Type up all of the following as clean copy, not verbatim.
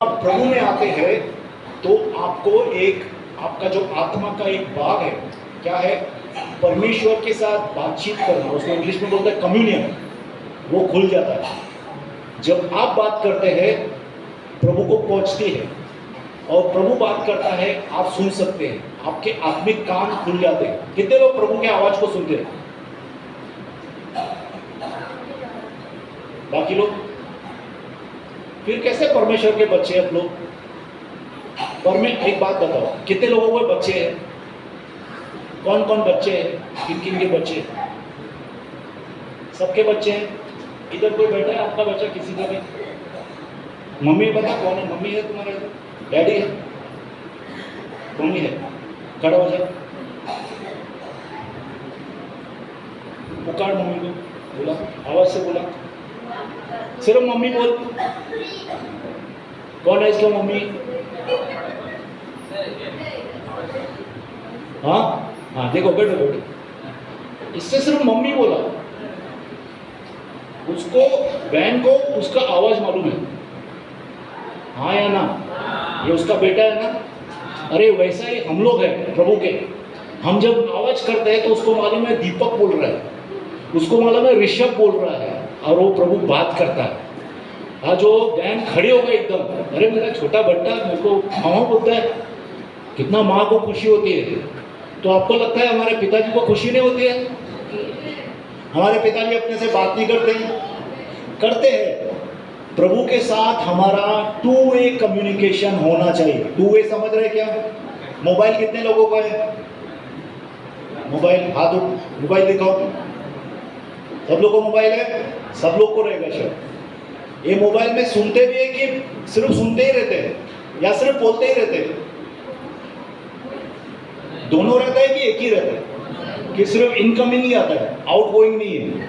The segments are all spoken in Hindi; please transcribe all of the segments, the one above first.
आप प्रभु में आते हैं तो आपको एक आपका जो आत्मा का एक भाग है, क्या है, परमेश्वर के साथ बातचीत करना, उसको इंग्लिश में बोलते हैं कम्युनियन, वो खुल जाता है। जब आप बात करते हैं प्रभु को पहुंचती है और प्रभु बात करता है, आप सुन सकते हैं, आपके आत्मिक कान खुल जाते हैं। कितने लोग प्रभु के आवाज को सुनते हैं? बाकी लोग फिर कैसे परमेश्वर के बच्चे आप लोग? पर मैं एक बात बताओ, कितने लोगों को बच्चे हैं? कौन कौन बच्चे हैं? किन किन के बच्चे हैं? सबके बच्चे हैं। इधर कोई बैठा है आपका बच्चा? किसी का भी? मम्मी बता कौन है? मम्मी है तुम्हारे? डैडी है? मम्मी है? खड़ा हो जाए, पुकार मम्मी को, बोला आवाज से, बोला सिर्फ मम्मी बोल। कौन है इसका मम्मी? हाँ हाँ, देखो बैठो बैठो, इससे सिर्फ मम्मी बोला, उसको बहन को उसका आवाज मालूम है, हाँ या ना? ये उसका बेटा है ना? अरे वैसा ही हम लोग हैं प्रभु के। हम जब आवाज करते हैं तो उसको मालूम है दीपक बोल रहा है, उसको मालूम है ऋषभ बोल रहा है, और वो प्रभु बात करता है। आज वो बहन खड़ी हो गई एकदम, अरे मेरा छोटा बट्टा मेरे को मामा बोलता है, कितना माँ को खुशी होती है। तो आपको लगता है हमारे पिताजी को खुशी नहीं होती है? हमारे पिताजी अपने से बात नहीं करते हैं? करते हैं। प्रभु के साथ हमारा टू वे कम्युनिकेशन होना चाहिए। टू वे समझ रहे क्या? मोबाइल कितने लोगों का है? मोबाइल हाथ उठ, मोबाइल दिखाओ। सब लोगों को मोबाइल है? सब लोग को रहेगा शायद। ये मोबाइल में सुनते भी है कि सिर्फ सुनते ही रहते हैं या सिर्फ बोलते ही रहते हैं? दोनों रहता है कि एक ही रहता है? कि सिर्फ इनकमिंग ही आता है, आउटगोइंग नहीं है?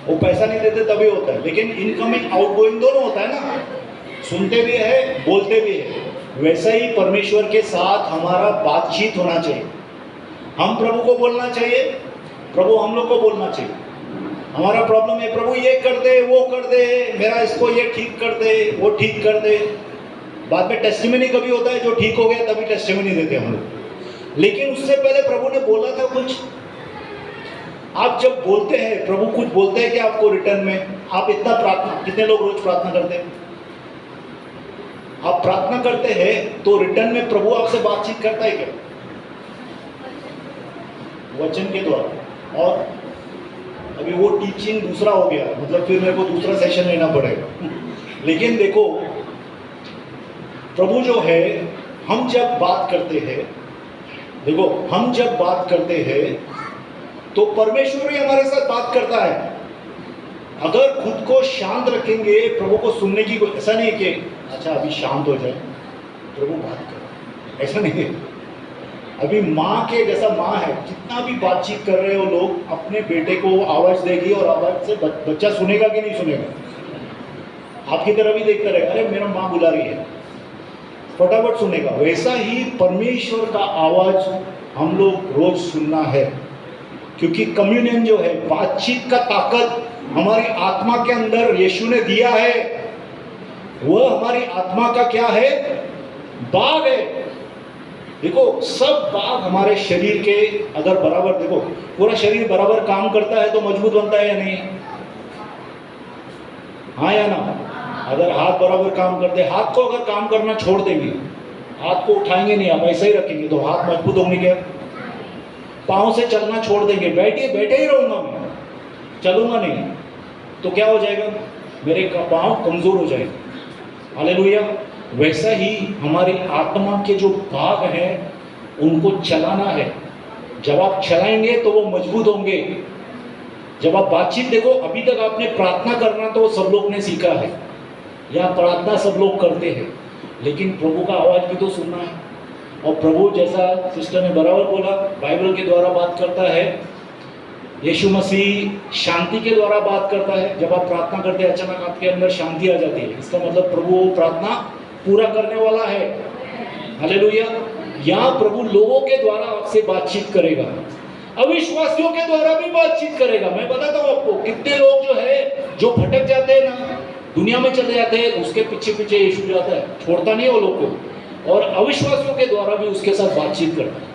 वो पैसा नहीं देते तभी होता है, लेकिन इनकमिंग आउटगोइंग दोनों होता है ना। सुनते भी है, बोलते भी है। वैसा ही परमेश्वर के साथ हमारा बातचीत होना चाहिए। हम प्रभु को बोलना चाहिए, प्रभु हम लोग को बोलना चाहिए। हमारा प्रॉब्लम है, प्रभु ये कर दे, वो कर दे, मेरा इसको ये ठीक कर दे, वो ठीक कर दे। बाद में टेस्टिमनी कभी होता है जो ठीक हो गया तभी टेस्टिमनी देते हम लोग, लेकिन उससे पहले प्रभु ने बोला था कुछ। आप जब बोलते हैं, प्रभु कुछ बोलते हैं कि आपको रिटर्न में? आप इतना प्रार्थना, कितने लोग रोज प्रार्थना करते हैं? आप प्रार्थना करते हैं तो रिटर्न में प्रभु आपसे बातचीत करता है क्या? वचन के द्वारा। और अभी वो टीचिंग दूसरा हो गया, मतलब फिर मेरे को दूसरा सेशन लेना पड़ेगा। लेकिन देखो, प्रभु जो है, हम जब बात करते हैं, देखो हम जब बात करते हैं तो परमेश्वर ही हमारे साथ बात करता है। अगर खुद को शांत रखेंगे, प्रभु को सुनने की कोई, ऐसा नहीं कि अच्छा अभी शांत हो जाए प्रभु बात कर, ऐसा नहीं है। अभी माँ के जैसा माँ है, जितना भी बातचीत कर रहे हो लोग, अपने बेटे को आवाज देगी और आवाज से बच्चा सुनेगा कि नहीं सुनेगा? आपकी तरफ ही देखता रहेगा, अरे मेरा माँ बुला रही है, फटाफट सुनेगा। वैसा ही परमेश्वर का आवाज हम लोग रोज सुनना है, क्योंकि कम्युनियन जो है, बातचीत का ताकत हमारी आत्मा के अंदर यीशु ने दिया है। वह हमारी आत्मा का क्या है? बाग है। देखो सब बाग हमारे शरीर के अगर बराबर, देखो पूरा शरीर बराबर काम करता है तो मजबूत बनता है या नहीं? हाँ या ना? अगर हाथ बराबर काम करते, हाथ को अगर काम करना छोड़ देंगे, हाथ को उठाएंगे नहीं, आप ऐसे ही रखेंगे तो हाथ मजबूत होंगे क्या? पाँव से चलना छोड़ देंगे, बैठे बैठे ही रहूंगा मैं, चलूंगा नहीं, तो क्या हो जाएगा? मेरे पाँव कमजोर हो जाएंगे। हालेलुया। वैसा ही हमारी आत्मा के जो भाग हैं उनको चलाना है। जब आप चलाएंगे तो वो मजबूत होंगे। जब आप बातचीत, देखो अभी तक आपने प्रार्थना करना तो सब लोग ने सीखा है, या प्रार्थना सब लोग करते हैं, लेकिन प्रभु का आवाज भी तो सुनना है। और प्रभु, जैसा सिस्टर ने बराबर बोला, बाइबल के द्वारा बात करता है। यीशु मसीह शांति के द्वारा बात करता है। जब आप प्रार्थना करते हैं अचानक आपके अंदर शांति आ जाती है, इसका मतलब प्रभु वो प्रार्थना पूरा करने वाला है। हालेलुया। यहाँ प्रभु लोगों के द्वारा आपसे बातचीत करेगा, अविश्वासियों के द्वारा भी बातचीत करेगा। मैं बताता हूँ आपको, कितने लोग जो है जो भटक जाते हैं ना, दुनिया में चले जाते हैं, उसके पीछे पीछे यीशु जाता है, छोड़ता नहीं है वो लोग को, और अविश्वासियों के द्वारा भी उसके साथ बातचीत करता है।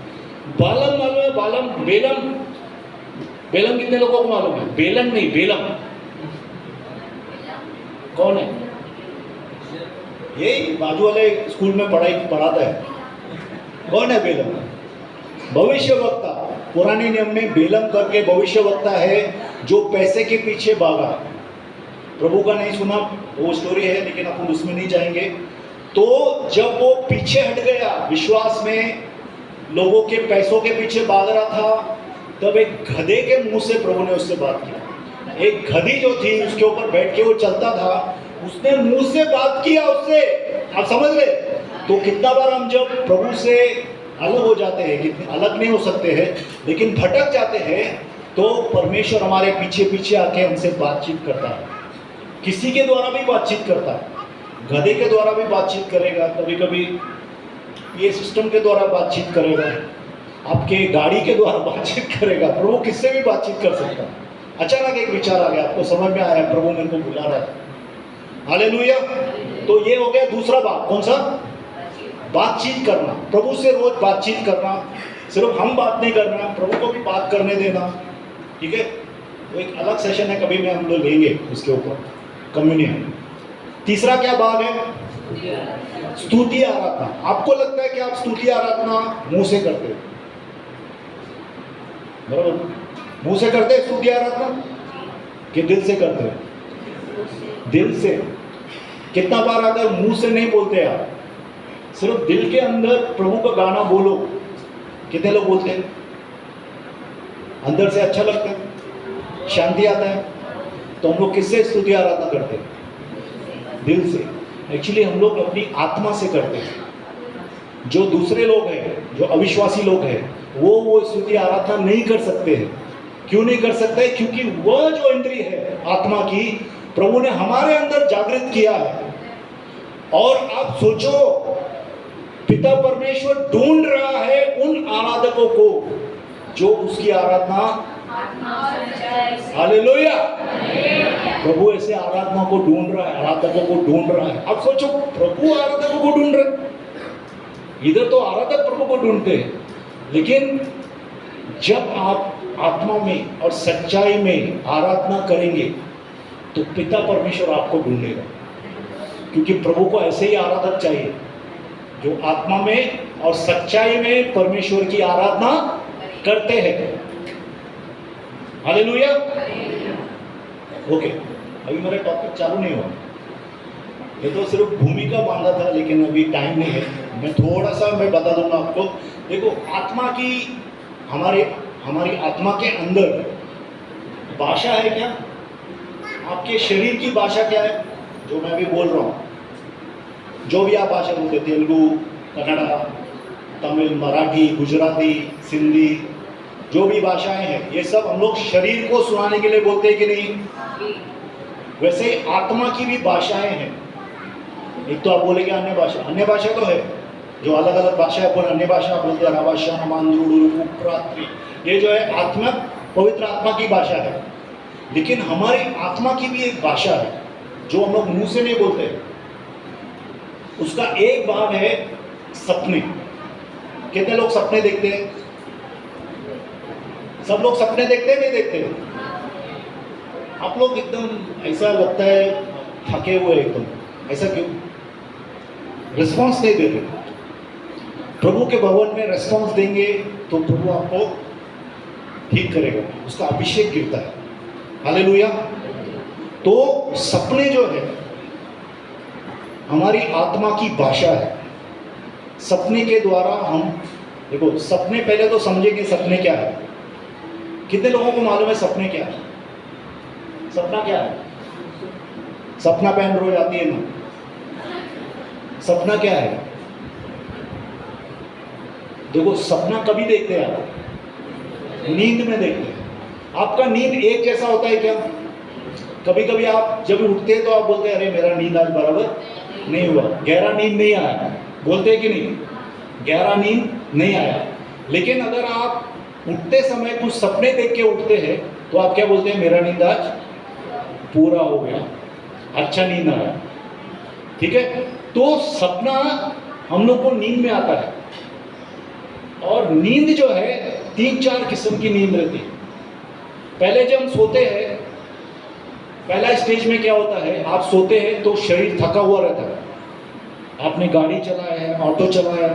बालम मालूम है? बालम, बेलम, बेलम कितने लोगों को मालूम है? बेलन नहीं, बेलम कौन है? यही बाजू वाले स्कूल में पढ़ाता है। कौन है बेलम? भविष्यवक्ता। पुराने नियम में बेलम करके भविष्यवक्ता है जो पैसे के पीछे भागा। प्रभु का नहीं सुना, वो स्टोरी है, लेकिन अपन उसमें नहीं जाएंगे। तो जब वो पीछे हट गया, विश्वास में लोगों के पैसों के पीछे भाग रहा था, तब एक गधे के मुंह से प्रभु ने उससे बात की। एक गधी जो थी उसके ऊपर बैठ के वो चलता था, उसने मुंह से बात किया उससे। आप समझ गए? तो कितना बार हम जब प्रभु से अलग हो जाते हैं, कितने अलग नहीं हो सकते हैं, लेकिन भटक जाते हैं, तो परमेश्वर हमारे पीछे पीछे आके हमसे बातचीत करता है। किसी के द्वारा भी बातचीत करता है, गधे के द्वारा भी बातचीत करेगा, कभी कभी ये सिस्टम के द्वारा बातचीत करेगा, आपके गाड़ी के द्वारा बातचीत करेगा। प्रभु किससे भी बातचीत कर सकता है। अचानक एक विचार आ गया, आपको समझ में आया प्रभु मेरे को बुला रहा है। हालेलुया। तो ये हो गया दूसरा बात। कौन सा? बातचीत करना, प्रभु से रोज बातचीत करना। सिर्फ हम बात नहीं करना, प्रभु को भी बात करने देना। ठीक है, वो एक अलग सेशन है, कभी में हम लोग लेंगे उसके ऊपर, कम्युनियन। तीसरा क्या भाग है? स्तुति आराधना। आपको लगता है कि आप स्तुति आराधना मुंह से करते हो? बराबर, मुंह से करते हैं स्तुति आराधना कि दिल से करते हो? दिल से। कितना बार आता है मुंह से नहीं बोलते आप, सिर्फ दिल के अंदर प्रभु का गाना बोलो। कितने लोग बोलते हैं? अंदर से अच्छा लगता है, शांति आता है। तो हम लोग किससे स्तुति आराधना करते हैं? दिल से। एक्चुअली हम लोग अपनी आत्मा से करते हैं। जो दूसरे लोग हैं, जो अविश्वासी लोग हैं, वो स्तुति आराधना नहीं कर सकते हैं। क्यों नहीं कर सकते? क्योंकि वह जो इंद्रिय है आत्मा की, प्रभु ने हमारे अंदर जागृत किया है। और आप सोचो, पिता परमेश्वर ढूंढ रहा है उन आराधकों को जो उसकी आराधना। हालेलुया। प्रभु ऐसे आराधना को ढूंढ रहा है, आराधकों को ढूंढ रहा है। अब सोचो, प्रभु आराधकों को ढूंढ रहे हैं। इधर तो आराधक प्रभु को ढूंढते हैं, लेकिन जब आप आत्मा में और सच्चाई में आराधना करेंगे तो पिता परमेश्वर आपको ढूंढेगा। क्योंकि प्रभु को ऐसे ही आराधक चाहिए जो आत्मा में और सच्चाई में परमेश्वर की आराधना करते हैं। हालेलुया। ओके, अभी मेरा टॉपिक चालू नहीं हुआ, ये तो सिर्फ भूमिका बांधा था, लेकिन अभी टाइम नहीं है। मैं थोड़ा सा बता दूंगा आपको। देखो, आत्मा की हमारी आत्मा के अंदर भाषा है क्या? आपके शरीर की भाषा क्या है? जो मैं अभी बोल रहा हूँ, जो भी आप भाषा बोलते, तेलुगु, कन्नड़ा, तमिल, मराठी, गुजराती, सिंधी, जो भी भाषाएं हैं, ये सब हम लोग शरीर को सुनाने के लिए बोलते हैं कि नहीं? वैसे आत्मा की भी भाषाएं हैं। एक तो आप बोलेंगे अन्य भाषा तो है, जो अलग अलग भाषा है, अपन अन्य भाषा बोलते हैं, राभाषा, मांद्रुडु, उपरात्रि, ये जो है आत्मा, पवित्र आत्मा की भाषा है। लेकिन हमारी आत्मा की भी एक भाषा है जो हम लोग मुंह से नहीं बोलते। उसका एक भाग है सपने। कितने लोग सपने देखते हैं? सब लोग सपने देखते हैं, नहीं देखते? आप लोग एकदम ऐसा लगता है थके हुए एकदम, ऐसा क्यों? रिस्पॉन्स नहीं देते। प्रभु के भवन में रिस्पॉन्स देंगे तो प्रभु आपको ठीक करेगा, उसका अभिषेक गिरता है। हालेलुया। तो सपने जो है हमारी आत्मा की भाषा है। सपने के द्वारा हम, देखो, सपने पहले तो समझेंगे सपने क्या है। कितने लोगों को मालूम है सपने क्या है? सपना क्या है? सपना पहन रोज आती है ना? सपना क्या है? देखो, सपना कभी देखते हैं आप? नींद में देखते हैं। आपका नींद एक जैसा होता है क्या? कभी कभी आप जब उठते हैं तो आप बोलते हैं, अरे मेरा नींद आज बराबर नहीं हुआ, गहरा नींद नहीं आया, बोलते हैं कि नहीं? गहरा नींद नहीं आया। लेकिन अगर आप उठते समय कुछ सपने देख के उठते हैं तो आप क्या बोलते हैं? मेरा नींद आज पूरा हो गया। अच्छा नींद आ रहा है, ठीक है। तो सपना हम लोग को नींद में आता है, और नींद जो है 3-4 किस्म की नींद रहती है। पहले जब हम सोते हैं, पहला स्टेज में क्या होता है, आप सोते हैं तो शरीर थका हुआ रहता है। आपने गाड़ी चलाया है, ऑटो चलाया,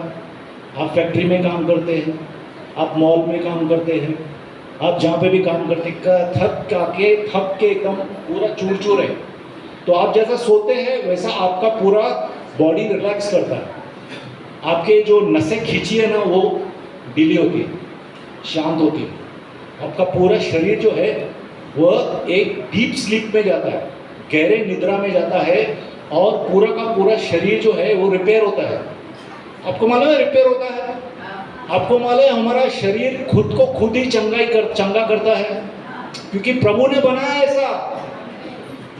आप फैक्ट्री में काम करते हैं, आप मॉल में काम करते हैं, आप जहाँ पे भी काम करते हैं, थक के एकदम पूरा चूर चूर है। तो आप जैसा सोते हैं वैसा आपका पूरा बॉडी रिलैक्स करता है, आपके जो नसें खींची है ना वो ढीली होती है, शांत होती है, आपका पूरा शरीर जो है वह एक डीप स्लीप में जाता है, गहरे निद्रा में जाता है, और पूरा का पूरा शरीर जो है वो रिपेयर होता है। आपको मालूम है रिपेयर होता है? आपको मालूम है हमारा शरीर खुद को खुद ही चंगा करता है, क्योंकि प्रभु ने बनाया ऐसा,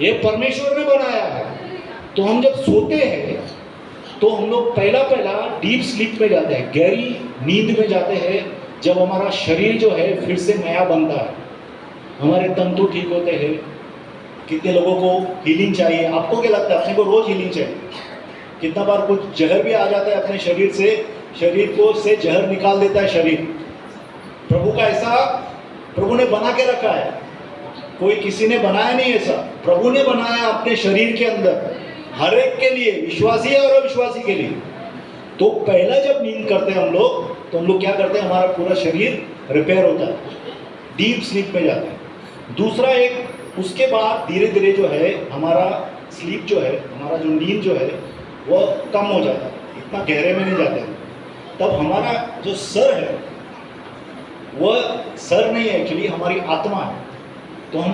ये परमेश्वर ने बनाया है। तो हम जब सोते हैं तो हम लोग पहला डीप स्लीप में जाते हैं, गहरी नींद में जाते हैं, जब हमारा शरीर जो है फिर से नया बनता है, हमारे तंतु ठीक होते हैं। कितने लोगों को हीलिंग चाहिए? आपको क्या लगता है अपने को रोज हीलिंग चाहिए? कितना बार कुछ जहर भी आ जाता है अपने शरीर से, शरीर को से जहर निकाल देता है शरीर। प्रभु का ऐसा प्रभु ने बना के रखा है, कोई किसी ने बनाया नहीं ऐसा, प्रभु ने बनाया अपने शरीर के अंदर, हर एक के लिए, विश्वासी और अविश्वासी के लिए। तो पहला जब नींद करते हैं हम लोग, तो हम लोग क्या करते हैं, हमारा पूरा शरीर रिपेयर होता है, डीप स्लीप में जाते हैं। दूसरा एक, उसके बाद धीरे धीरे जो है हमारा स्लीप जो है, हमारा जो नींद जो है वो कम हो जाता है, इतना गहरे में नहीं जाते हैं। तब हमारा जो सर है वह सर नहीं है, एक्चुअली हमारी आत्मा है। तो हम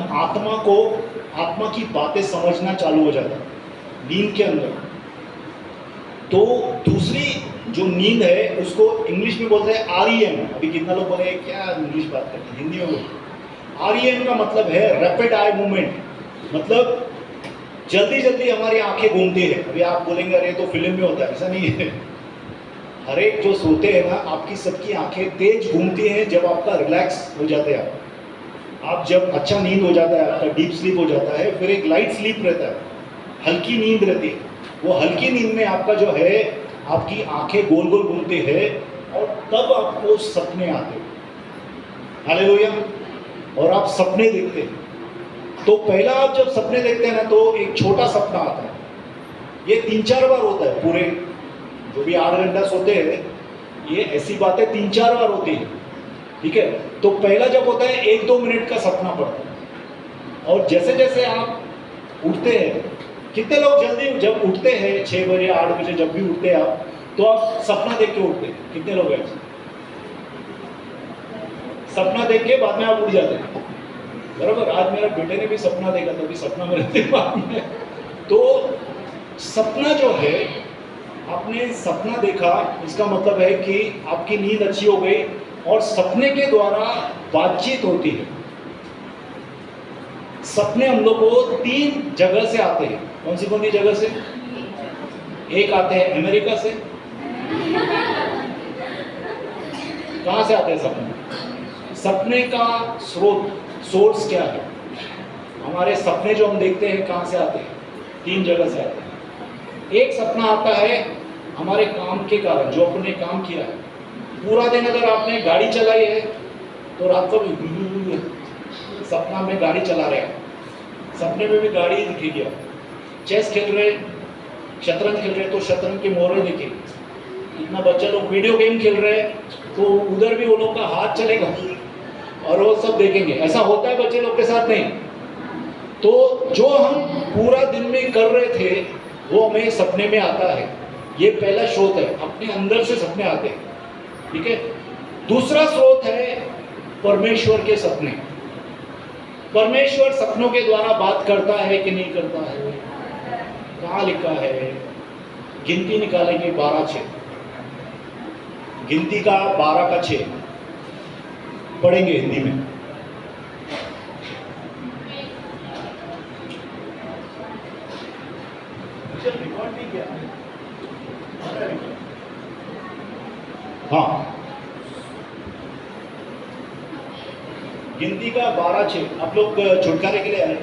आत्मा की बातें समझना चालू हो जाता है नींद के अंदर। तो दूसरी जो नींद है उसको इंग्लिश में बोलते हैं REM। अभी कितना लोग बोले क्या इंग्लिश बात करते हैं, हिंदी में बोलते। REM का मतलब है रैपिड आई मूवमेंट, मतलब जल्दी जल्दी हमारी आंखें घूमती है। अभी आप बोलेंगे अरे तो फिल्म में होता है, ऐसा नहीं है। हर एक जो सोते हैं ना, आपकी सबकी आंखें तेज घूमती हैं जब आपका रिलैक्स हो जाते हैं आप जब अच्छा नींद हो जाता है, आपका डीप स्लीप हो जाता है, फिर एक लाइट स्लीप रहता है, हल्की नींद रहती है। वो हल्की नींद में आपका जो है आपकी आंखें गोल गोल घूमती है, और तब आपको सपने आते हैं। हालेलुया। और आप सपने देखते हैं। तो पहला आप जब सपने देखते हैं ना, तो एक छोटा सपना आता है, ये 3-4 बार होता है पूरे, जो भी 8 घंटा सोते हैं, ये ऐसी बातें 3-4 बार होती है, ठीक है। तो पहला जब होता है 1-2 मिनट का सपना पड़ता है, और जैसे जैसे आप उठते हैं, कितने लोग जल्दी जब उठते हैं 6 बजे 8 बजे जब भी उठते हैं आप, तो आप सपना देख के उठते हैं? कितने लोग हैं? सपना देख के बाद में आप उठ जाते हैं, बराबर। आज मेरा बेटे ने भी सपना देखा था, भी सपना मेरे दिमाग में। तो सपना जो है, आपने सपना देखा, इसका मतलब है कि आपकी नींद अच्छी हो गई, और सपने के द्वारा बातचीत होती है। सपने हम लोग को 3 जगह से आते हैं। कौन सी जगह से? एक आते हैं अमेरिका से। कहां से आते हैं सपने? सपने का सोर्स क्या है? हमारे सपने जो हम देखते हैं कहां से आते हैं? 3 जगह से आते हैं। एक सपना आता है हमारे काम के कारण, जो अपने काम किया है पूरा दिन। अगर आपने गाड़ी चलाई है तो रात को भी सपना में गाड़ी चला रहे हैं, सपने में भी गाड़ी दिखेगी। चेस खेल रहे, शतरंज खेल रहे तो शतरंज के मोहरे दिखे। इतना बच्चा लोग वीडियो गेम खेल रहे हैं तो उधर भी वो लोग का हाथ चलेगा और वो सब देखेंगे। ऐसा होता है बच्चे लोग के साथ? नहीं। तो जो हम पूरा दिन में कर रहे थे वो हमें सपने में आता है। ये पहला स्रोत है, अपने अंदर से सपने आते हैं, ठीक है। दूसरा स्रोत है परमेश्वर के सपने। परमेश्वर सपनों के द्वारा बात करता है कि नहीं करता है? कहाँ लिखा है? गिनती निकालेंगे 12-6, गिनती का 12 का 6 पढ़ेंगे हिंदी में। हाँ, गिनती का 12-6। आप लोग छुटकारे के लिए आए?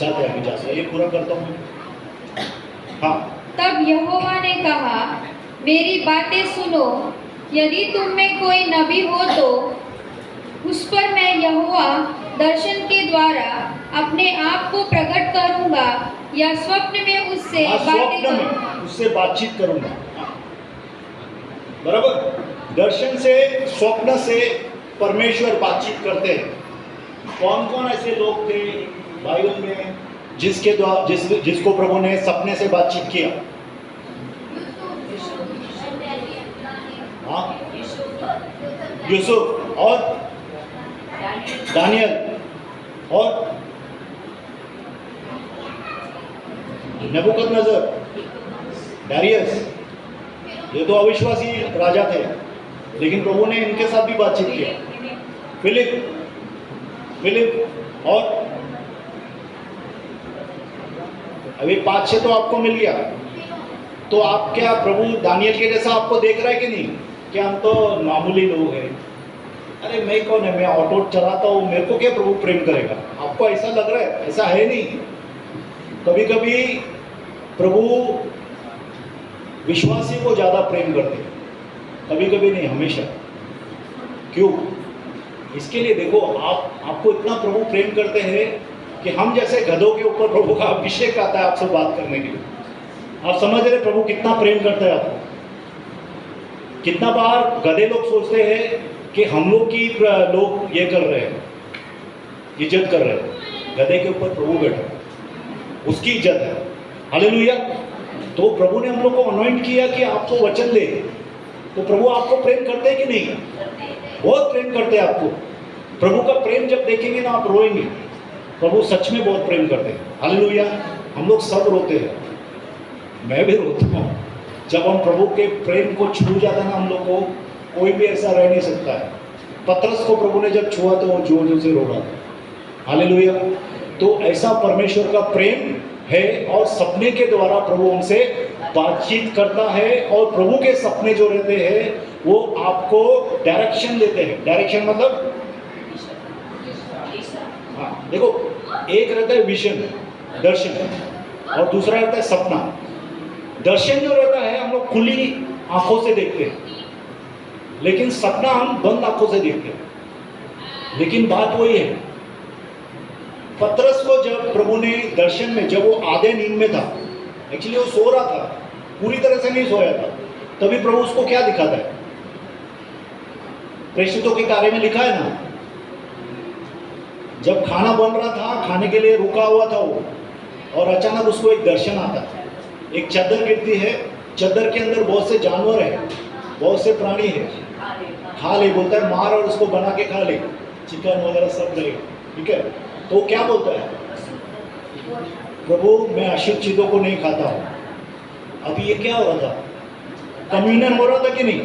जाते आगे जाते, ये पूरा करता हूँ। हाँ, तब यहोवा ने कहा, मेरी बातें सुनो, यदि तुम में कोई नबी हो तो उस पर मैं यहोवा दर्शन के द्वारा अपने आप को प्रकट करूंगा या स्वप्न में उससे हाँ, बातें स्वप्न करूंगा। में उससे बातचीत करूंगा। हाँ, बराबर। दर्शन से, स्वप्न से परमेश्वर बातचीत करते हैं। कौन कौन ऐसे लोग थे बाइबल में जिसके द्वारा जिसको प्रभु ने सपने से बातचीत किया? हाँ, यूसुफ और दानियल और नबूकदनेस्सर, दारियस। ये तो अविश्वासी राजा थे, लेकिन प्रभु ने इनके साथ भी बातचीत किया। फिलिप और अभी 5-6 तो आपको मिल गया। तो आप क्या प्रभु दानियल के जैसा आपको देख रहा है कि नहीं, कि हम तो मामूली लोग हैं, अरे मैं कौन है, मैं ऑटो चलाता हूँ, मेरे को क्या प्रभु प्रेम करेगा? आपको ऐसा लग रहा है? ऐसा है नहीं। कभी कभी प्रभु विश्वासी को ज़्यादा प्रेम करते हैं, कभी कभी नहीं, हमेशा। क्यों? इसके लिए देखो, आपको इतना प्रभु प्रेम करते हैं कि हम जैसे गधों के ऊपर प्रभु का अभिषेक आता है आपसे बात करने के लिए। आप समझ रहे प्रभु कितना प्रेम करता है आपको? कितना बार गधे लोग सोचते हैं कि हम लोग की लोग ये कर रहे हैं, इज्जत कर रहे हैं, गधे के ऊपर प्रभु बैठा है, उसकी इज्जत है। हालेलुया। तो प्रभु ने हम लोग को अनॉइंट किया कि आपको वचन दे, तो प्रभु आपको प्रेम करते हैं कि नहीं? बहुत प्रेम करते हैं आपको। प्रभु का प्रेम जब देखेंगे ना आप रोएंगे। प्रभु सच में बहुत प्रेम करते हैं। हालेलुया। हम लोग सब रोते हैं, मैं भी रोता हूँ। जब हम प्रभु के प्रेम को छू जाता ना हम लोग को, कोई भी ऐसा रह नहीं सकता है। पतरस को प्रभु ने जब छुआ तो वो जोर जोर से रो रहा था। हालेलुया। तो ऐसा परमेश्वर का प्रेम है, और सपने के द्वारा प्रभु हमसे बातचीत करता है, और प्रभु के सपने जो रहते हैं वो आपको डायरेक्शन देते हैं। डायरेक्शन मतलब, हाँ देखो, एक रहता है विजन, दर्शन, और दूसरा रहता है सपना। दर्शन जो रहता है हम लोग खुली आंखों से देखते हैं, लेकिन सपना हम बंद आंखों से देखते हैं। लेकिन बात वही है, पतरस को जब प्रभु ने दर्शन में, जब वो आधे नींद में था, एक्चुअली वो सो रहा था, पूरी तरह से नहीं सोया था, तभी प्रभु उसको क्या दिखाता है? प्रेषितों के कार्य में लिखा है ना, जब खाना बन रहा था, खाने के लिए रुका हुआ था वो, और अचानक उसको एक दर्शन आता है। एक चादर गिरती है, चादर के अंदर बहुत से जानवर है, बहुत से प्राणी है, खा ले, बोलता है मार और उसको बना के खा ले, चिकन वगैरह सब रहेगा, ठीक है। तो क्या बोलता है? प्रभु मैं अशुद्ध चीजों को नहीं खाता हूँ। अभी ये क्या हो रहा था? कम्युनियन हो रहा था कि नहीं?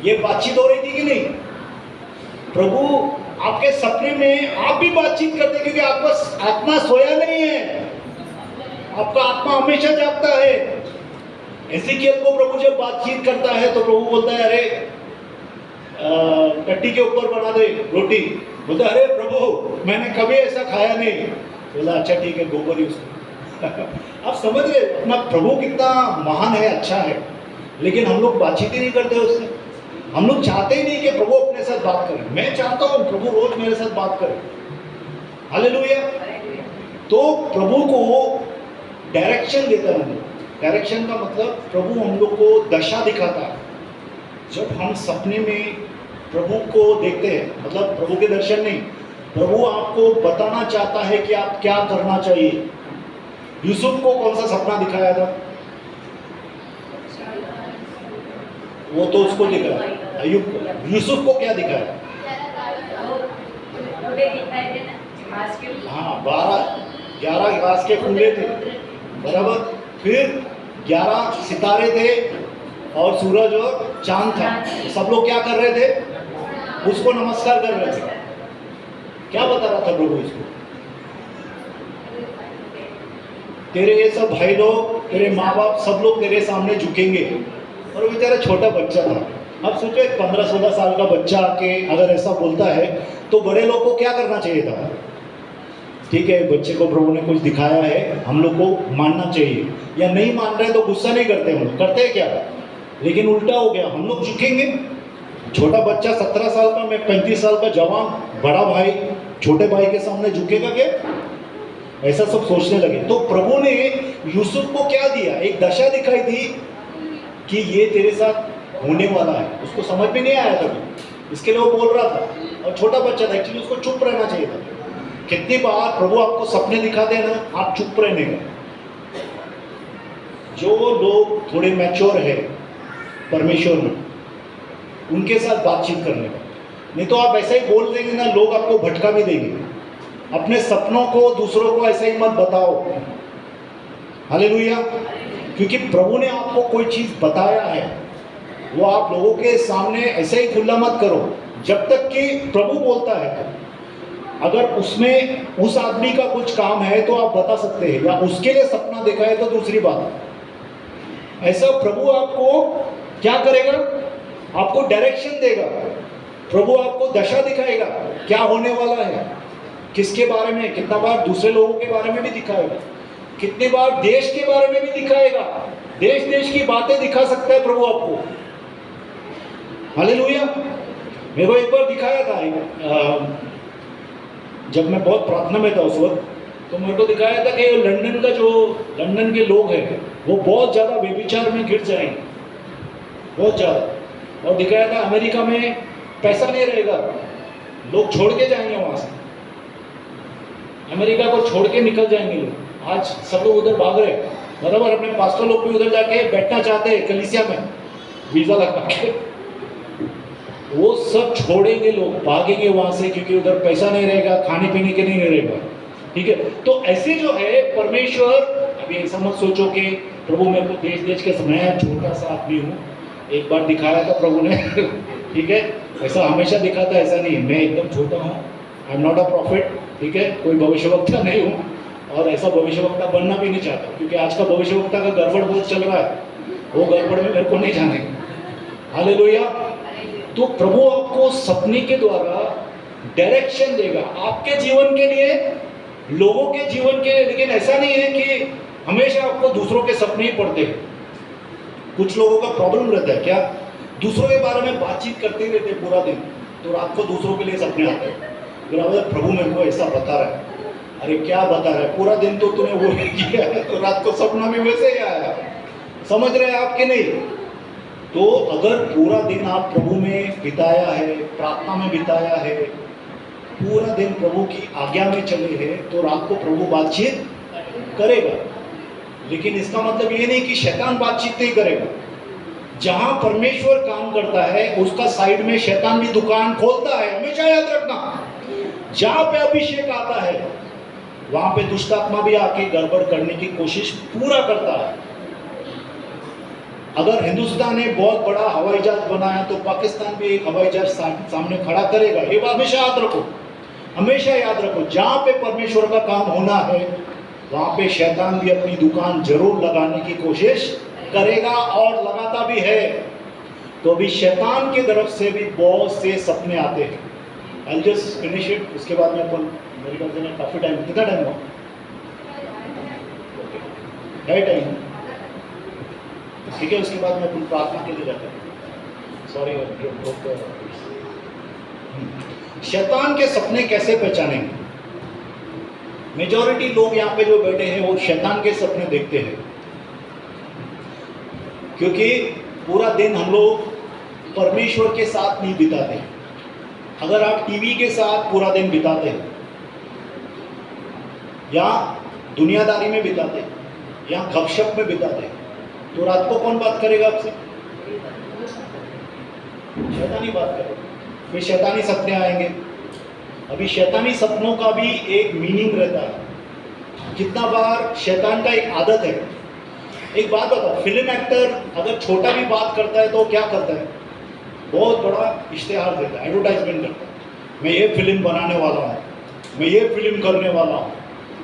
ये बातचीत हो रही थी कि नहीं? प्रभु आपके सपने में आप भी बातचीत करते, क्योंकि आपका आत्मा सोया नहीं है, आपका आत्मा हमेशा जागता है। एज़ेकियल को प्रभु जब बातचीत करता है तो प्रभु बोलता है, अरे टट्टी के ऊपर बना दे रोटी। बोलता है, अरे प्रभु मैंने कभी ऐसा खाया नहीं। बोला अच्छा ठीक है, गोबर यूज कर। आप समझ रहे अपना प्रभु कितना महान है, अच्छा है, लेकिन हम लोग बातचीत ही नहीं करते उससे। हम लोग चाहते ही नहीं कि प्रभु अपने साथ बात करें। मैं चाहता हूँ प्रभु रोज मेरे साथ बात करे। हालेलुया। तो प्रभु को डायरेक्शन देता है। डायरेक्शन का मतलब प्रभु हम लोग को दशा दिखाता है। जब हम सपने में प्रभु को देखते हैं, मतलब प्रभु के दर्शन नहीं, प्रभु आपको बताना चाहता है कि आप क्या करना चाहिए। यूसुफ को कौन सा सपना दिखाया था? वो तो उसको दिखाया, अय्यूब को। यूसुफ को क्या दिखाया? हाँ, 11 घास के फूले थे, बराबर। फिर 11 सितारे थे और सूरज और चांद था। सब लोग क्या कर रहे थे? उसको नमस्कार कर रहे थे। क्या बता रहा था प्रभु इसको? तेरे ये सब भाई लोग, तेरे माँ बाप, सब लोग तेरे सामने झुकेंगे। और वो बेचारा छोटा बच्चा था। अब सोचो, एक 15-16 साल का बच्चा आके अगर ऐसा बोलता है तो बड़े लोग को क्या करना चाहिए था? ठीक है, बच्चे को प्रभु ने कुछ दिखाया है, हम लोग को मानना चाहिए, या नहीं मान रहे तो गुस्सा नहीं करते हम लोग, करते हैं क्या? लेकिन उल्टा हो गया, हम लोग झुकेंगे। छोटा बच्चा 17 साल का, मैं 35 साल का जवान, बड़ा भाई छोटे भाई के सामने झुकेगा क्या? ऐसा सब सोचने लगे। तो प्रभु ने यूसुफ को क्या दिया? एक दशा दिखाई दी कि ये तेरे साथ होने वाला है। उसको समझ में नहीं आया तभी, इसके लिए वो बोल रहा था, और छोटा बच्चा था, एक्चुअली उसको चुप रहना चाहिए था। कितनी बार प्रभु आपको सपने दिखाते हैं ना, आप चुप रहने का। जो लोग थोड़े मैच्योर है परमेश्वर में, उनके साथ बातचीत करने का, नहीं तो आप ऐसा ही बोल देंगे ना, लोग आपको भटका भी देंगे। अपने सपनों को दूसरों को ऐसे ही मत बताओ। हालेलुया। क्योंकि प्रभु ने आपको कोई चीज बताया है, वो आप लोगों के सामने ऐसे ही खुला मत करो जब तक कि प्रभु बोलता है। अगर उसमें उस आदमी का कुछ काम है तो आप बता सकते हैं, या उसके लिए सपना देखा है तो दूसरी बात। ऐसा प्रभु आपको क्या करेगा? आपको डायरेक्शन देगा। प्रभु आपको दशा दिखाएगा, क्या होने वाला है, किसके बारे में। कितना बार दूसरे लोगों के बारे में भी दिखाएगा, कितनी बार देश के बारे में भी दिखाएगा। देश देश की बातें दिखा सकता है प्रभु आपको। हालेलुया। मेरे को एक बार दिखाया था, जब मैं बहुत प्रार्थना में था उस वक्त, तो मेरे को दिखाया था कि लंदन के लोग हैं वो बहुत ज़्यादा व्यभिचार में गिर जाएंगे, बहुत ज़्यादा। और दिखाया था अमेरिका में पैसा नहीं रहेगा, लोग छोड़ के जाएंगे वहाँ से, अमेरिका को छोड़ के निकल जाएंगे लोग। आज सब लोग उधर भाग रहे हैं, बराबर। अपने पास्टर लोग भी उधर जाके बैठना चाहते हैं कलीसिया में, वीज़ा लगा के। वो सब छोड़ेंगे लोग, भागेंगे वहाँ से, क्योंकि उधर पैसा नहीं रहेगा, खाने पीने के नहीं रहेगा। ठीक है, तो ऐसे जो है परमेश्वर, अभी ऐसा मत सोचो कि प्रभु मेरे को देश देश के, मैं छोटा सा आदमी हूँ, एक बार दिखाया था प्रभु ने ठीक है, ऐसा हमेशा दिखाता, ऐसा नहीं। मैं एकदम छोटा हूँ, I am not a profit, ठीक है, कोई भविष्यवक्ता नहीं हूँ, और ऐसा भविष्यवक्ता बनना भी नहीं चाहता, क्योंकि आज का भविष्यवक्ता का गड़बड़ बहुत चल रहा है, वो गड़बड़ में मेरे को नहीं जाने। हालेलुया। तो प्रभु आपको सपने के द्वारा डायरेक्शन देगा आपके जीवन के लिए, लोगों के जीवन के लिए। लेकिन ऐसा नहीं है कि हमेशा आपको दूसरों के सपने ही पड़ते हैं। कुछ लोगों का प्रॉब्लम रहता है क्या, दूसरों के बारे में बातचीत करते ही रहते पूरा दिन, तो रात को दूसरों के लिए सपने आते हैं। प्रभु मेरे को ऐसा बता रहा है। अरे क्या बता रहा है? पूरा दिन तो तूने वो किया है, तो रात को सपना भी वैसे ही आया। समझ रहे हैं आप कि नहीं? तो अगर पूरा दिन आप प्रभु में बिताया है, प्रार्थना में बिताया है, पूरा दिन प्रभु की आज्ञा में चले हैं, तो रात को प्रभु बातचीत करेगा। लेकिन इसका मतलब ये नहीं कि शैतान बातचीत नहीं करेगा। जहां परमेश्वर काम करता है उसका साइड में शैतान भी दुकान खोलता है, हमेशा याद रखना। जहां पे अभिषेक आता है वहां पे दुष्ट आत्मा भी आके गड़बड़ करने की कोशिश पूरा करता है। अगर हिंदुस्तान ने बहुत बड़ा हवाई जहाज बनाया तो पाकिस्तान भी एक हवाई जहाज सामने खड़ा करेगा। ये बात हमेशा याद रखो, हमेशा याद रखो। जहां पे परमेश्वर का काम होना है वहां पे शैतान भी अपनी दुकान जरूर लगाने की कोशिश करेगा, और लगाता भी है। तो अभी शैतान की तरफ से भी बहुत से सपने आते हैं। I'll just finish it, उसके बाद में अपन मेरे ख्याल से काफी टाइम, कितना टाइम हुआ? है टाइम, ठीक है। उसके बाद में अपन प्रार्थना के लिए जाते हैं। सॉरी, शैतान के सपने कैसे पहचानेंगे? मेजॉरिटी लोग यहाँ पे जो बैठे हैं वो शैतान के सपने देखते हैं, क्योंकि पूरा दिन हम लोग परमेश्वर के साथ नहीं बिताते। अगर आप टीवी के साथ पूरा दिन बिताते हैं, या दुनियादारी में बिताते हैं, या गपशप में बिताते हैं, तो रात को कौन बात करेगा आपसे? शैतानी बात करेगा, फिर शैतानी सपने आएंगे। अभी शैतानी सपनों का भी एक मीनिंग रहता है। कितना बार शैतान का एक आदत है। एक बात बताओ, फिल्म एक्टर अगर छोटा भी बात करता है तो क्या करता है? बहुत बड़ा इश्तेहार देता है, एडवर्टाइजमेंट करता है, मैं ये फिल्म बनाने वाला हूँ, मैं ये फिल्म करने वाला हूँ।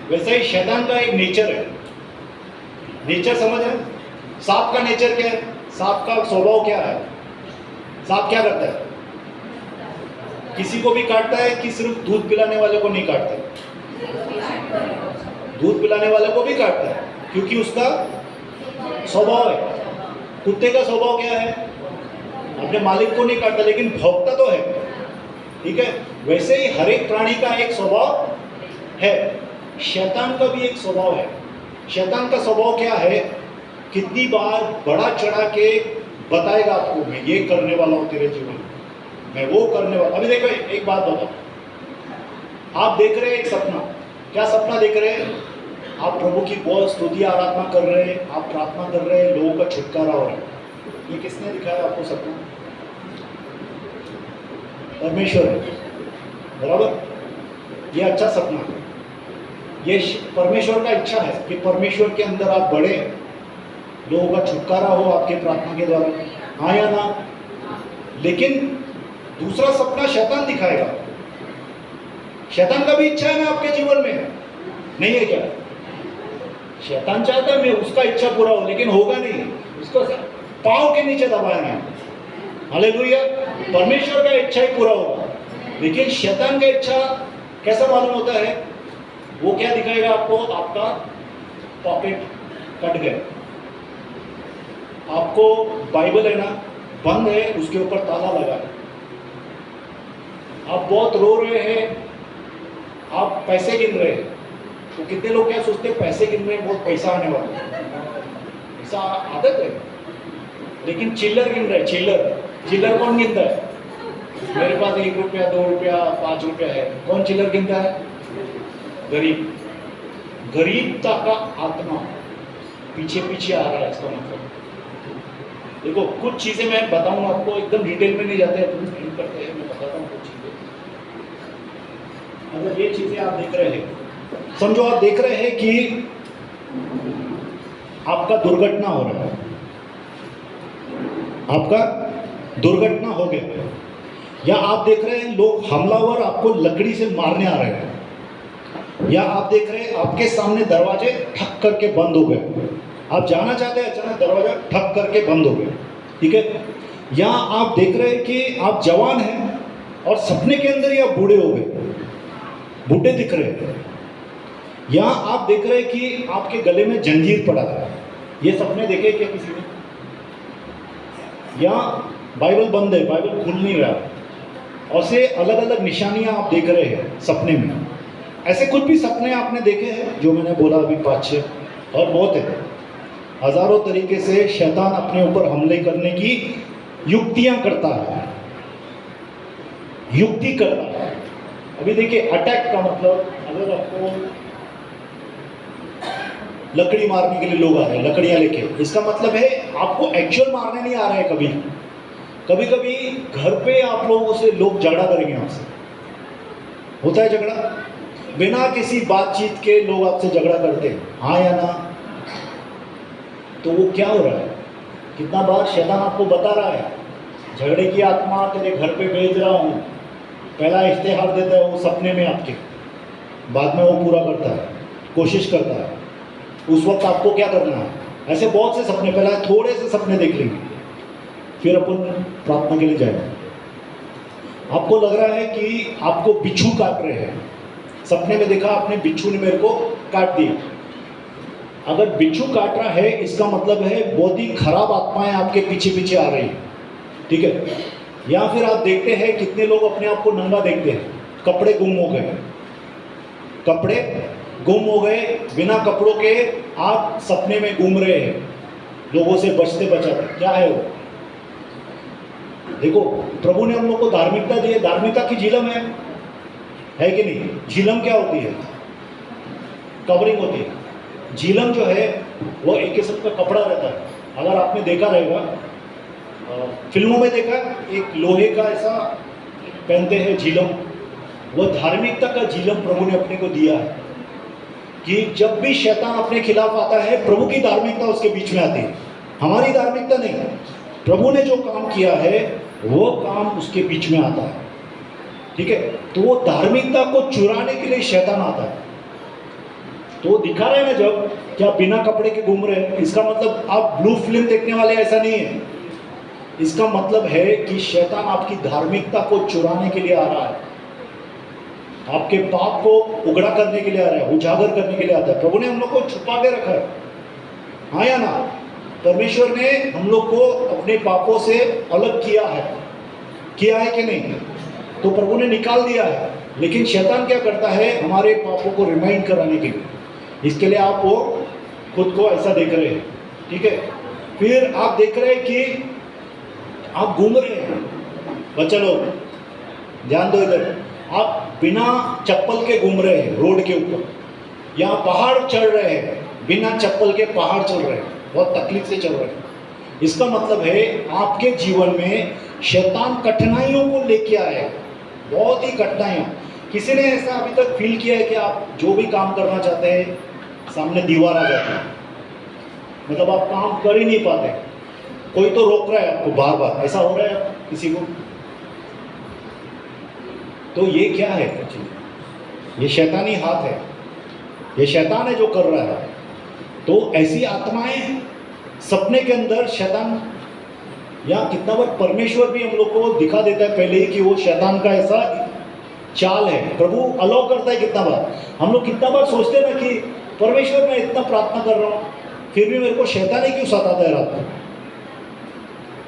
वैसे ही शैतान का एक नेचर है। नेचर समझ है? सांप का नेचर क्या है? सांप का स्वभाव क्या है? सांप क्या करता है? किसी को भी काटता है कि सिर्फ दूध पिलाने वाले को नहीं काटता है? दूध पिलाने वाले को भी काटता है, क्योंकि उसका स्वभाव है। कुत्ते का स्वभाव क्या है? अपने मालिक को नहीं काटता, लेकिन भौंकता तो है। ठीक है, वैसे ही हर एक प्राणी का एक स्वभाव है। शैतान का भी एक स्वभाव है। शैतान का स्वभाव क्या है? कितनी बार बड़ा चढ़ा के बताएगा आपको, मैं ये करने वाला हूं तेरे जीवन में, मैं वो करने वाला। अभी देखो एक बात बताओ, आप देख रहे हैं एक सपना। क्या सपना देख रहे हैं? आप प्रभु की बहुत स्तुति आराधना कर रहे हैं, आप प्रार्थना कर रहे हैं, लोगों का छुटकारा हो रहा है। ये किसने दिखाया आपको सपना? परमेश्वर है, बराबर। ये अच्छा सपना है। ये परमेश्वर का इच्छा है कि परमेश्वर के अंदर आप बढ़े, लोगों का छुटकारा हो आपके प्रार्थना के द्वारा, हाँ या ना? लेकिन दूसरा सपना शैतान दिखाएगा। शैतान का भी इच्छा है ना आपके जीवन में, नहीं है क्या? शैतान चाहता है मैं उसका इच्छा पूरा हो, लेकिन होगा नहीं, उसको पांव के नीचे दबाएंगे। हालेलुया। परमेश्वर का इच्छा ही पूरा होगा, लेकिन शैतान का इच्छा कैसा मालूम होता है? वो क्या दिखाएगा आपको? आपका पॉकेट कट गया, आपको बाइबल है ना बंद है, उसके ऊपर ताला लगा है, आप बहुत रो रहे हैं, आप पैसे गिन रहे हैं। तो कितने लोग क्या सोचते हैं? पैसे गिन रहे हैं, बहुत पैसा आने वाला है, ऐसा आदत है। लेकिन चिल्लर गिन रहे, चिल्लर कौन गिनता है? मेरे पास 1 रुपया 2 रुपया 5 रुपया है, कौन चिल्लर गिनता है? गरीबता का आत्मा पीछे पीछे आ रहा है। इसका मतलब देखो, कुछ चीजें मैं बताऊंगा आपको, एकदम डिटेल में नहीं जाते हैं, करते हैं, मैं बताता हूँ कुछ चीजें। अगर ये चीजें आप देख रहे हैं, समझो आप देख रहे हैं कि आपका दुर्घटना हो रहा है, आपका दुर्घटना हो गया, या आप देख रहे हैं लोग हमलावर आपको लकड़ी से मारने आ रहे हैं, या आप देख रहे हैं आपके सामने दरवाजे ठक करके बंद हो गए, आप जाना चाहते हैं, अचानक दरवाजा ठक करके बंद हो गया। ठीक है, या आप देख रहे हैं कि आप जवान हैं और सपने के अंदर ही आप बूढ़े हो गए, बूढ़े दिख रहे हैं, या आप देख रहे हैं कि आपके गले में जंजीर पड़ा है। ये सपने देखे क्या किसी ने? या बाइबल बंद है, बाइबल खुल नहीं रहा, और से अलग अलग निशानियां आप देख रहे हैं सपने में। ऐसे कुछ भी सपने आपने देखे हैं जो मैंने बोला अभी 5-6, और बहुत है, हजारों तरीके से शैतान अपने ऊपर हमले करने की युक्तियां करता है, युक्ति करता है। अभी देखिए, अटैक का मतलब, अगर आपको लकड़ी मारने के लिए लोग आ रहे हैं लकड़ियां लेके, इसका मतलब है आपको एक्चुअल मारने नहीं आ रहे हैं। कभी कभी घर पे आप लोगों से लोग झगड़ा करेंगे, आपसे होता है झगड़ा, बिना किसी बातचीत के लोग आपसे झगड़ा करते हैं, हाँ या ना? तो वो क्या हो रहा है? कितना बार शैतान आपको बता रहा है, झगड़े की आत्मा तेरे घर पे भेज रहा हूँ। पहला इश्तेहार देता है वो सपने में आपके, बाद में वो पूरा करता है, कोशिश करता है। उस वक्त आपको क्या करना है? ऐसे बहुत से सपने, पहला थोड़े से सपने देख लेंगे, फिर अपन प्रार्थना के लिए जाएंगे। आपको लग रहा है कि आपको बिच्छू काट रहे हैं, सपने में देखा आपने बिच्छू ने मेरे को काट दिया। अगर बिच्छू काट रहा है, इसका मतलब है बहुत ही खराब आत्माएं आपके पीछे पीछे आ रही हैं। ठीक है, या फिर आप देखते हैं कितने लोग अपने आप को नंगा देखते हैं, कपड़े गुम हो गए, कपड़े गुम हो गए, बिना कपड़ों के आप सपने में घूम रहे हैं, लोगों से बचते बचाते। क्या है वो? देखो, प्रभु ने हम लोग को धार्मिकता दी है, धार्मिकता की झिलम है कि नहीं? झिलम क्या होती है? कवरिंग होती है। झिलम जो है वो एक किस्म का कपड़ा रहता है। अगर आपने देखा रहेगा, फिल्मों में देखा, एक लोहे का ऐसा पहनते हैं झिलम, वो धार्मिकता का झिलम प्रभु ने अपने को दिया है कि जब भी शैतान अपने खिलाफ आता है, प्रभु की धार्मिकता उसके बीच में आती है, हमारी धार्मिकता नहीं। प्रभु ने जो काम किया है वो काम उसके बीच में आता है। ठीक है, तो वो धार्मिकता को चुराने के लिए शैतान आता है। तो वो दिखा रहे हैं ना, जब क्या बिना कपड़े के घूम रहे हैं, इसका मतलब आप ब्लू फिल्म देखने वाले, ऐसा नहीं है। इसका मतलब है कि शैतान आपकी धार्मिकता को चुराने के लिए आ रहा है। आपके पाप को उगड़ा करने के लिए आ रहा है, उजागर करने के लिए आता है। प्रभु ने हम लोग को छुपा के रखा है, हाँ या ना? परमेश्वर ने हम लोग को अपने पापों से अलग किया है कि नहीं? तो प्रभु ने निकाल दिया है। लेकिन शैतान क्या करता है? हमारे पापों को रिमाइंड कराने के लिए, इसके लिए आप वो खुद को ऐसा देख रहे हैं, ठीक है? फिर आप देख रहे हैं कि आप घूम रहे हैं, बच्चा लोग ध्यान दो इधर, आप बिना चप्पल के घूम रहे हैं रोड के ऊपर, या पहाड़ चढ़ रहे हैं, बिना चप्पल के पहाड़ चढ़ रहे हैं, बहुत तकलीफ से चल रहे हैं। इसका मतलब है आपके जीवन में शैतान कठिनाइयों को लेके आया है, बहुत ही कठिनाइयाँ। किसी ने ऐसा अभी तक फील किया है कि आप जो भी काम करना चाहते हैं सामने दीवार आ जाती है, मतलब आप काम कर ही नहीं पाते, कोई तो रोक रहा है आपको बार बार, ऐसा हो रहा है किसी को? तो ये क्या है? ये शैतानी हाथ है, ये शैतान है जो कर रहा है। तो ऐसी आत्माएं सपने के अंदर शैतान, या कितना बार परमेश्वर भी हम लोग को दिखा देता है पहले ही कि वो शैतान का ऐसा चाल है। प्रभु अलाउ करता है कितना बार। हम लोग कितना बार सोचते हैं ना कि परमेश्वर मैं इतना प्रार्थना कर रहा हूँ फिर भी मेरे को शैतान ही क्यों सताता है रात को?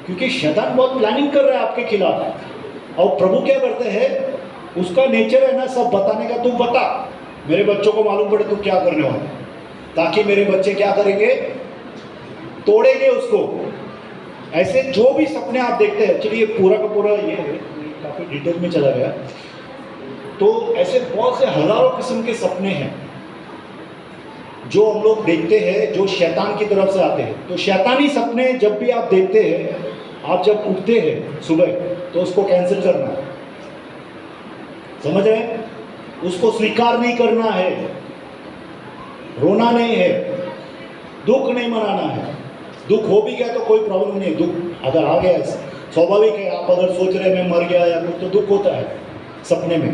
क्योंकि शैतान बहुत प्लानिंग कर रहा है आपके खिलाफ। और प्रभु क्या करते हैं, उसका नेचर है ना सब बताने का, तू बता, मेरे बच्चों को मालूम पड़े तू क्या करने वाला, ताकि मेरे बच्चे क्या करेंगे, तोड़ेंगे उसको। ऐसे जो भी सपने आप देखते हैं, चलिए पूरा का पूरा ये काफ़ी डिटेल में चला गया, तो ऐसे बहुत से हजारों किस्म के सपने हैं जो हम लोग देखते हैं, जो शैतान की तरफ से आते हैं। तो शैतानी सपने जब भी आप देखते हैं, आप जब उठते हैं सुबह, तो उसको कैंसिल करना है, समझ रहे हैं? उसको स्वीकार नहीं करना है, रोना नहीं है, दुख नहीं मनाना है। दुख हो भी गया तो कोई प्रॉब्लम नहीं है, दुख अगर आ गया स्वाभाविक है। आप अगर सोच रहे हैं मैं मर गया या कुछ, तो दुख होता है सपने में।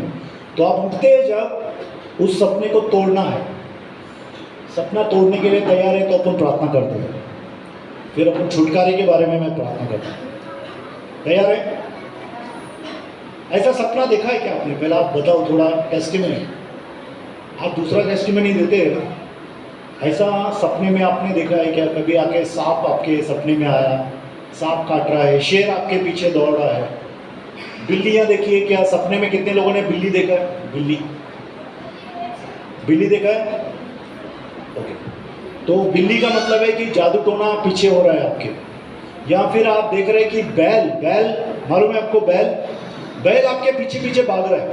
तो आप उठते हैं जब, उस सपने को तोड़ना है। सपना तोड़ने के लिए तैयार है तो अपन प्रार्थना करते हैं, फिर अपन छुटकारे के बारे में मैं प्रार्थना करता हूँ। तैयार है? ऐसा सपना देखा है क्या आपने? पहले आप बताओ थोड़ा टेस्टिमनी। आप दूसरा टेस्टिमनी देते हैं ना, ऐसा सपने में आपने देखा है क्या? कभी आके सांप आपके सपने में आया, सांप काट रहा है, शेर आपके पीछे दौड़ रहा है, बिल्लियाँ देखिए क्या? सपने में कितने लोगों ने बिल्ली देखा है? बिल्ली देखा है? ओके, तो बिल्ली का मतलब है कि जादू टोना पीछे हो रहा है आपके। या फिर आप देख रहे हैं कि बैल मालूम है आपको? बैल आपके पीछे पीछे भाग रहा है,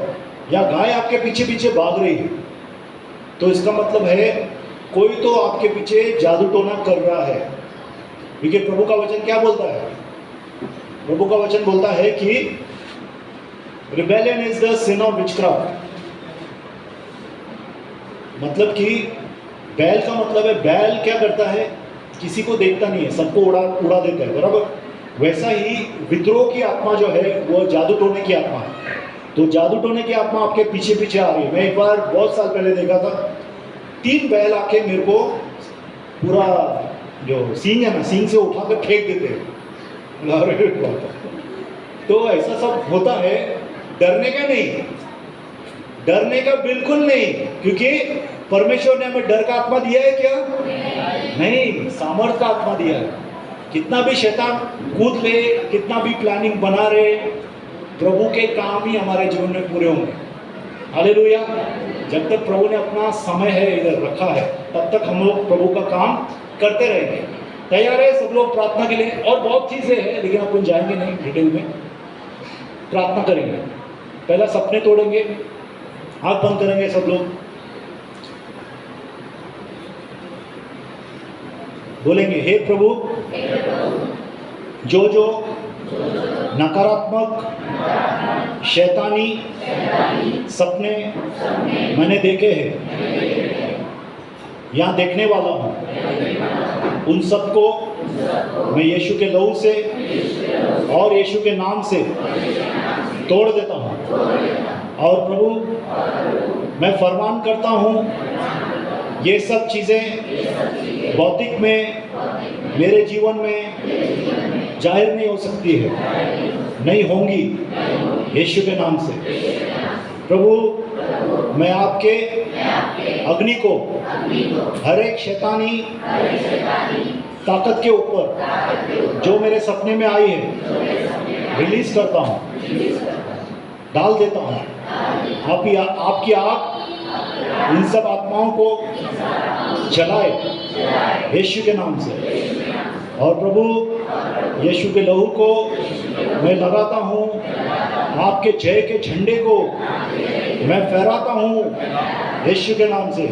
या गाय आपके पीछे पीछे भाग रही है। तो इसका मतलब है कोई तो आपके पीछे जादू टोना कर रहा है। क्योंकि प्रभु का वचन क्या बोलता है? प्रभु का वचन बोलता है कि rebellion is the sin of witchcraft. मतलब कि बैल का मतलब है, बैल क्या करता है? किसी को देखता नहीं है, सबको उड़ा देता है, बराबर? वैसा ही विद्रोह की आत्मा जो है वो जादू टोने की आत्मा है। तो जादू टोने की आत्मा आपके पीछे पीछे आ रही है। मैं एक बार बहुत साल पहले देखा था, 3 बैल आके मेरे को पूरा जो सींग है ना, सींग से उठा कर फेंक देते हैं। तो ऐसा सब होता है। डरने का नहीं, डरने का बिल्कुल नहीं, क्योंकि परमेश्वर ने हमें डर का आत्मा दिया है क्या? नहीं, सामर्थ का आत्मा दिया है। कितना भी शैतान कूद ले, कितना भी प्लानिंग बना रहे, प्रभु के काम ही हमारे जीवन में पूरे होंगे। हालेलुया। जब तक प्रभु ने अपना समय है इधर रखा है, तब तक हम लोग प्रभु का काम करते रहेंगे। तैयार है सब लोग प्रार्थना के लिए? और बहुत चीज़ें हैं, लेकिन अपन जाएंगे नहीं डिटेल में। प्रार्थना करेंगे, पहला सपने तोड़ेंगे, आँख बंद करेंगे सब लोग, बोलेंगे हे प्रभु, जो नकारात्मक शैतानी सपने मैंने देखे हैं या देखने वाला हूँ, उन सबको मैं यीशु के लहू से और यीशु के नाम से तोड़ देता हूँ। और प्रभु मैं फरमान करता हूँ, ये सब चीज़ें भौतिक में मेरे जीवन में जाहिर नहीं हो सकती है, नहीं होंगी यीशु के नाम से। प्रभु मैं आपके अग्नि को हर एक शैतानी ताकत के ऊपर जो मेरे सपने में आई है रिलीज करता हूँ, डाल देता हूँ। आपकी आग इन सब आत्माओं को जलाए यीशु के नाम से। और प्रभु यीशु के लहू को मैं लगाता हूँ, आपके जय के झंडे को मैं फहराता हूँ यीशु के नाम से।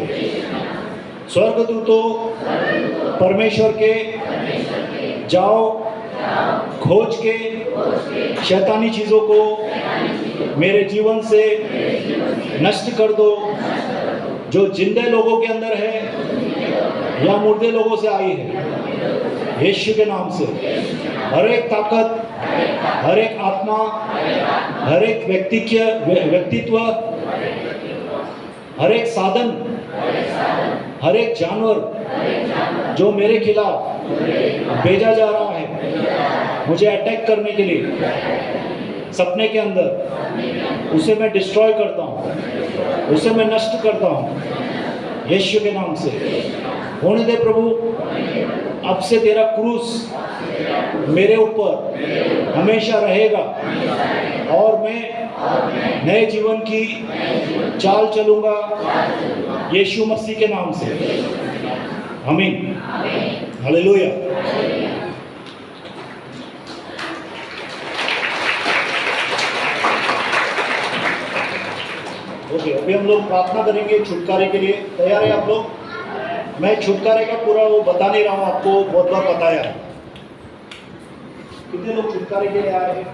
स्वर्गदूतों परमेश्वर के जाओ, खोज के शैतानी चीज़ों को मेरे जीवन से नष्ट कर दो, जो जिंदे लोगों के अंदर है या मुर्दे लोगों से आई है यीशु के नाम से। हर एक ताकत, हर एक आत्मा, हर एक व्यक्तित्व, हर एक साधन, हर एक जानवर जो मेरे खिलाफ भेजा जा रहा है मुझे अटैक करने के लिए सपने के अंदर, उसे मैं डिस्ट्रॉय करता हूँ, उसे मैं नष्ट करता हूँ यीशु के नाम से। होने दे प्रभु, अब से तेरा क्रूस मेरे ऊपर हमेशा रहेगा और मैं नए जीवन की चाल चलूँगा यीशु मसीह के नाम से। आमीन, हालेलुया। ओके, अभी हम लोग प्रार्थना करेंगे छुटकारे के लिए। तैयार है आप लोग? मैं छुटकारे का पूरा वो बता नहीं रहा हूँ, आपको बहुत बार बताया है। कितने लोग छुटकारे के लिए आए हैं?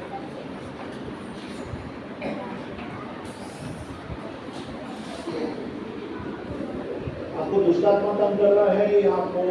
आपको दुष्टात्मा तंग कर रहा है या आपको